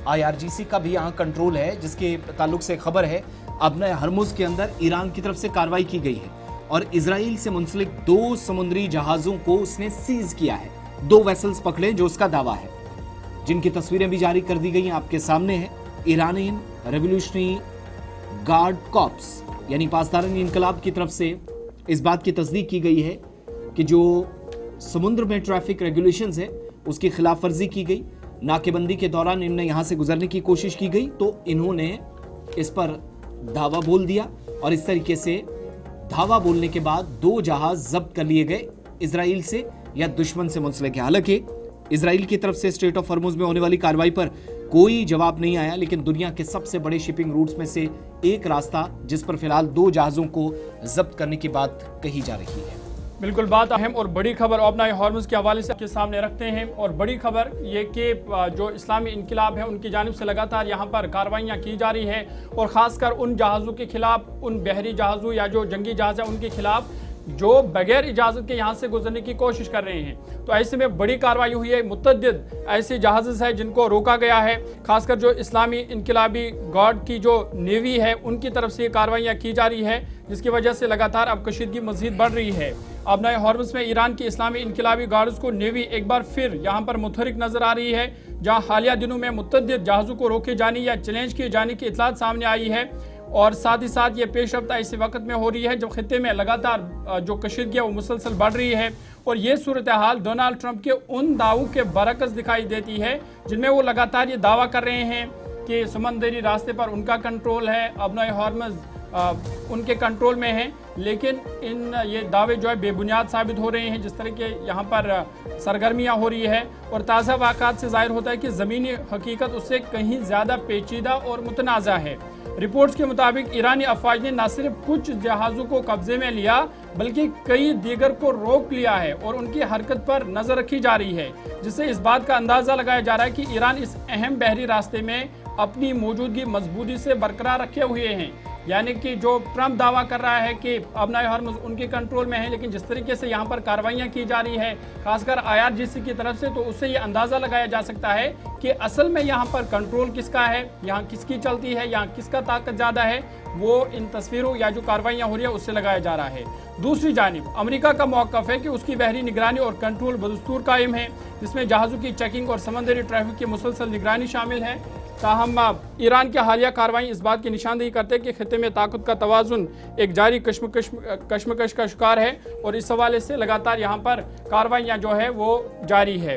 IRGC का भी यहाँ कंट्रोल है, जिसके ताल्लुक से खबर है अब नए हरमुज के अंदर ईरान की तरफ से कार्रवाई की गई है और इजराइल से मुंसलिक 2 समुद्री जहाजों को उसने सीज किया है। 2 वेसल्स पकड़े जो उसका दावा है, जिनकी तस्वीरें भी जारी कर दी गई हैं, आपके सामने है। ईरानियन रेवोल्यूशनरी गार्ड कॉर्प्स यानी पासदारान इनकलाब की तरफ से इस बात की तस्दीक की गई है कि जो समुद्र में ट्रैफिक रेगुलेशंस है उसकी खिलाफ वर्जी की गई। नाकेबंदी के दौरान इन्हें यहां से गुजरने की कोशिश की गई तो इन्होंने इस पर धावा बोल दिया और इस तरीके से धावा बोलने के बाद 2 जहाज जब्त कर लिए गए इजराइल से या दुश्मन से मुंसलिक है। हालांकि इजराइल की तरफ से स्ट्रेट ऑफ हॉर्मुज में होने वाली कार्रवाई पर कोई जवाब नहीं आया, लेकिन दुनिया के सबसे बड़े शिपिंग रूट्स में से एक रास्ता जिस पर फिलहाल 2 जहाजों को जब्त करने की बात कही जा रही है। बिल्कुल, बात अहम और बड़ी खबर ओपन हॉर्मुज के हवाले से आपके सामने रखते हैं। और बड़ी खबर ये कि जो इस्लामी इनकिलाब है उनकी जानिब से लगातार यहाँ पर कार्रवाइयाँ की जा रही है और ख़ासकर उन जहाज़ों के खिलाफ, उन बहरी जहाज़ों या जो जंगी जहाज़ है उनके खिलाफ जो बगैर इजाज़त के यहाँ से गुजरने की कोशिश कर रहे हैं। तो ऐसे में बड़ी कार्रवाई हुई है। मुतअद्दिद ऐसे जहाज़ हैं जिनको रोका गया है, खासकर जो इस्लामी इनकिलाबी गार्ड की जो नेवी है उनकी तरफ से कार्रवाइयाँ की जा रही है, जिसकी वजह से लगातार अब कशीदगी मज़ीद बढ़ रही है। अब नए हॉर्मुज में ईरान की इस्लामी इनकिलाबी गार्ड्स को नेवी एक बार फिर यहाँ पर मुतहरिक नजर आ रही है, जहाँ हालिया दिनों में मुतअद्दिद जहाज़ों को रोके जाने या चैलेंज किए जाने की इतलात सामने आई है। और साथ ही साथ ये पेशरफ्त ऐसे वक्त में हो रही है जब खित्ते में लगातार जो कशीदगी है वो मुसलसल बढ़ रही है। और ये सूरत हाल डोनाल्ड ट्रंप के उन दावों के बरअक्स दिखाई देती है जिनमें वो लगातार ये दावा कर रहे हैं कि समंदरी रास्ते पर उनका कंट्रोल है, अब नए हॉर्मुज उनके कंट्रोल में है। लेकिन ये दावे जो है बेबुनियाद साबित हो रहे हैं जिस तरह के यहाँ पर सरगर्मियाँ हो रही है। और ताज़ा वाक़ात से जाहिर होता है कि ज़मीनी हकीकत उससे कहीं ज़्यादा पेचीदा और मुतनाज़ा है। रिपोर्ट्स के मुताबिक ईरानी अफवाज ने न सिर्फ कुछ जहाज़ों को कब्जे में लिया बल्कि कई दीगर को रोक लिया है और उनकी हरकत पर नज़र रखी जा रही है, जिससे इस बात का अंदाज़ा लगाया जा रहा है कि ईरान इस अहम बहरी रास्ते में अपनी मौजूदगी मजबूती से बरकरार रखे हुए हैं। यानी कि जो ट्रंप दावा कर रहा है कि अब नए हॉर्मुज उनके कंट्रोल में है, लेकिन जिस तरीके से यहाँ पर कार्रवाइयाँ की जा रही है खासकर IRGC की तरफ से, तो उससे ये अंदाज़ा लगाया जा सकता है कि असल में यहाँ पर कंट्रोल किसका है, यहाँ किसकी चलती है, यहाँ किसका ताकत ज़्यादा है, वो इन तस्वीरों या जो कार्रवाइयाँ हो रही है उससे लगाया जा रहा है। दूसरी जानिब अमेरिका का मौक़िफ़ है कि उसकी बहरी निगरानी और कंट्रोल बदस्तूर कायम है, जिसमें जहाज़ों की चेकिंग और समंदरी ट्रैफिक की मुसलसल निगरानी शामिल है। ताहम ईरान की हालिया कार्रवाई इस बात की निशानदेही करते हैं कि खित्ते में ताकत का तवाज़ुन एक जारी कश्मकश का शिकार है और इस हवाले से लगातार यहाँ पर कार्रवाइयाँ जो है वो जारी है।